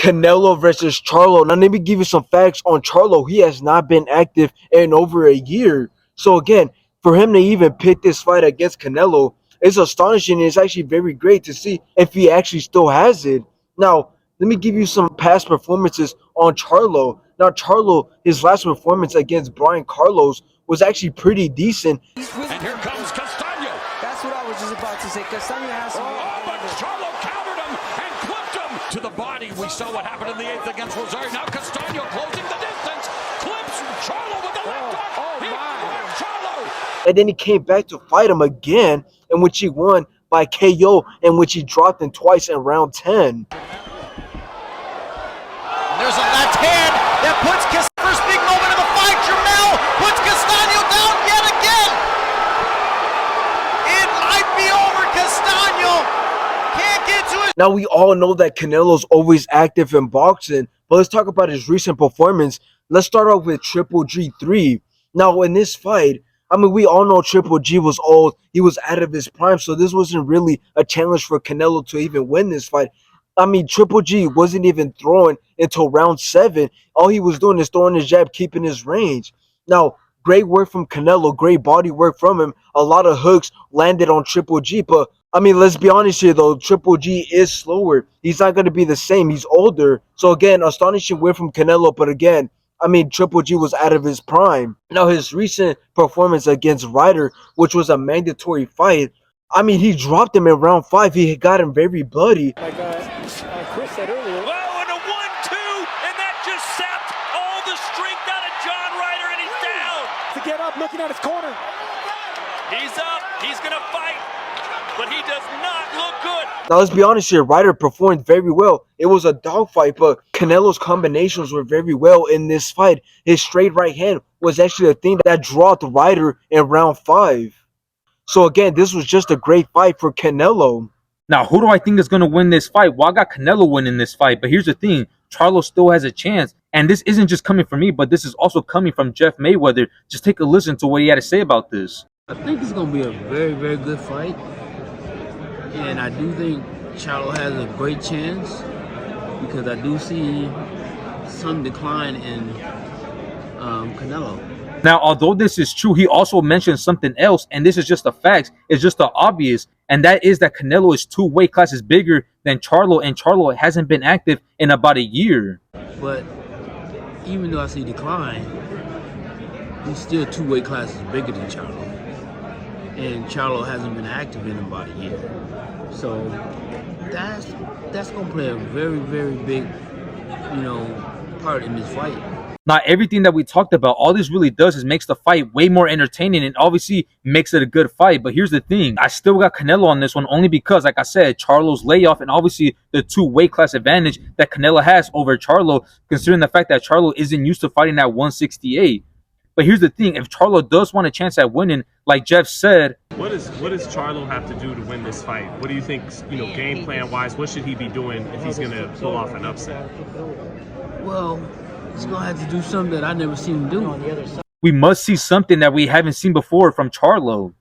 Canelo versus Charlo. Now, let me give you some facts on Charlo. He has not been active in over a year. So, again, for him to even pick this fight against Canelo is astonishing. It's actually very great to see if he actually still has it. Now, let me give you some past performances on Charlo. Now, Charlo, his last performance against Brian Carlos was actually pretty decent. And here comes Castano. That's what I was just about to say. Castano has to But Charlo countered him and clipped him to the body. We saw what happened in the 8th against Rosario. Now Castano closing the distance. Clips Charlo with the left hook. He clipped Charlo. And then he came back to fight him again, in which he won by KO, in which he dropped him twice in round 10. There's a left hand that puts first big moment of the fight. Jermell puts Castano down yet again. It might be over. Castano can't get to it. Now, we all know that Canelo's always active in boxing, but let's talk about his recent performance. Let's start off with Triple G3. Now, in this fight, I mean, we all know Triple G was old. He was out of his prime, so this wasn't really a challenge for Canelo to even win this fight. I mean, Triple G wasn't even throwing until round 7. All he was doing is throwing his jab, keeping his range. Now, great work from Canelo, great body work from him. A lot of hooks landed on Triple G, but I mean, let's be honest here, though. Triple G is slower. He's not going to be the same. He's older. So, again, astonishing win from Canelo, but again, I mean, Triple G was out of his prime. Now, his recent performance against Ryder, which was a mandatory fight, I mean, he dropped him in round 5. He got him very bloody. Like Chris said earlier. Oh, and a 1-2, and that just sapped all the strength out of John Ryder, and he's down. To get up, looking at his corner. He's up. He's going to fight, but he does not look good. Now, let's be honest here. Ryder performed very well. It was a dogfight, but Canelo's combinations were very well in this fight. His straight right hand was actually the thing that dropped Ryder in round 5. So, again, this was just a great fight for Canelo. Now, who do I think is going to win this fight? Well, I got Canelo winning this fight, but here's the thing. Charlo still has a chance, and this isn't just coming from me, but this is also coming from Jeff Mayweather. Just take a listen to what he had to say about this. I think it's going to be a very, very good fight, and I do think Charlo has a great chance because I do see some decline in Canelo. Now, although this is true, he also mentioned something else, and this is just a fact. It's just the obvious, and that is that Canelo is 2 weight classes bigger than Charlo, and Charlo hasn't been active in about a year. But even though I see decline, he's still 2 weight classes bigger than Charlo, and Charlo hasn't been active in about a year. So that's gonna play a very, very big, part in this fight. Now, everything that we talked about, all this really does is makes the fight way more entertaining and obviously makes it a good fight. But here's the thing. I still got Canelo on this one only because, like I said, Charlo's layoff and obviously the 2 weight class advantage that Canelo has over Charlo, considering the fact that Charlo isn't used to fighting at 168. But here's the thing. If Charlo does want a chance at winning, like Jeff said, what does Charlo have to do to win this fight? What do you think, game plan wise, what should he be doing if he's going to pull off an upset? Well, he's going to have to do something that I never seen him do. we must see something that we haven't seen before from Charlo.